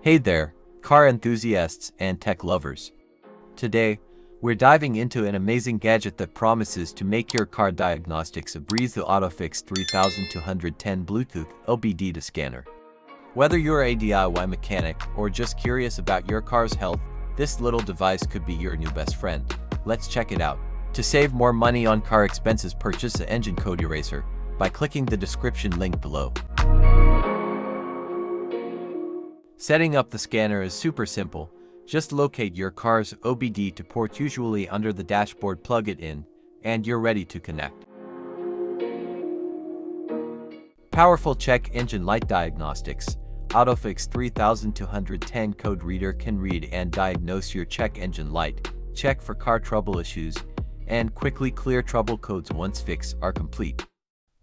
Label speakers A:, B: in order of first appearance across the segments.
A: Hey there, car enthusiasts and tech lovers. Today, we're diving into an amazing gadget that promises to make your car diagnostics a breeze: the AutoPhix 3210 Bluetooth OBD2 Scanner. Whether you're a DIY mechanic or just curious about your car's health, this little device could be your new best friend. Let's check it out. To save more money on car expenses, purchase the engine code eraser by clicking the description link below. Setting up the scanner is super simple. Just locate your car's OBD2 port, usually under the dashboard, plug it in, and you're ready to connect. Powerful check engine light. Diagnostics. AutoPhix 3210 code reader can read and diagnose your check engine light, check for car trouble issues, and quickly clear trouble codes once fixes are complete.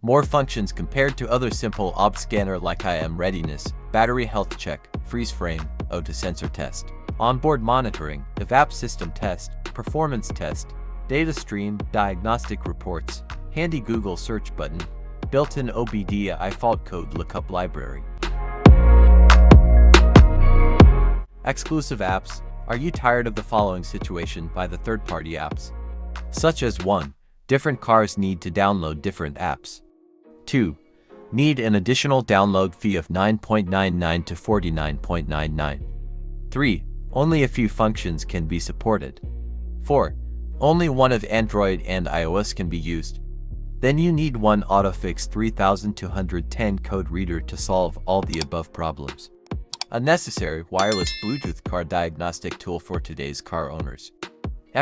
A: More functions compared to other simple OBD scanner like IM readiness, battery health check, freeze frame, O2 sensor test, onboard monitoring, evap system test, performance test, data stream, diagnostic reports, handy Google search button, built-in OBD2 fault code lookup library. Exclusive apps. Are you tired of the following situation by the third-party apps? Such as 1. Different cars need to download different apps. 2. Need an additional download fee of $9.99 to $49.99. 3. Only a few functions can be supported. 4. Only one of Android and iOS can be used. Then you need one AutoPhix 3210 code reader to solve all the above problems. A necessary wireless Bluetooth car diagnostic tool for today's car owners.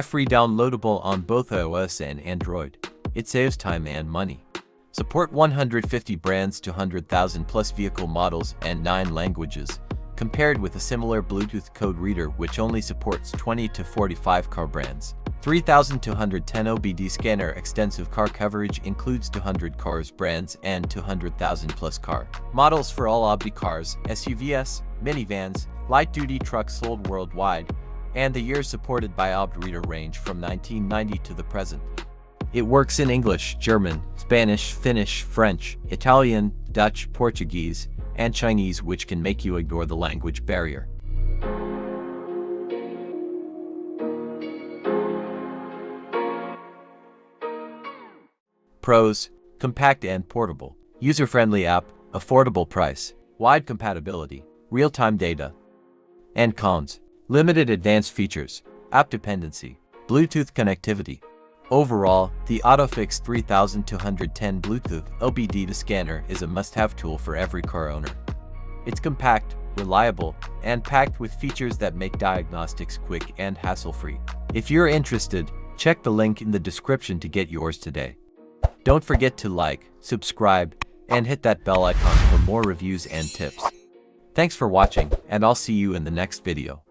A: Free downloadable on both iOS and Android. It saves time and money. Support 150 brands to 100,000 plus vehicle models and 9 languages, compared with a similar Bluetooth code reader which only supports 20 to 45 car brands. 3210 OBD scanner. Extensive car coverage includes 200 cars, brands, and 200,000 plus car models for all OBD cars, SUVs, minivans, light-duty trucks sold worldwide, and the years supported by OBD reader range from 1990 to the present. It works in English, German, Spanish, Finnish, French, Italian, Dutch, Portuguese, and Chinese, which can make you ignore the language barrier. Pros: compact and portable. User-friendly app, affordable price, wide compatibility, real-time data. And cons: limited advanced features, app dependency, Bluetooth connectivity. Overall, the AutoPhix 3210 Bluetooth OBD2 scanner is a must-have tool for every car owner. It's compact, reliable, and packed with features that make diagnostics quick and hassle-free. If you're interested, check the link in the description to get yours today. Don't forget to like, subscribe, and hit that bell icon for more reviews and tips. Thanks for watching, and I'll see you in the next video.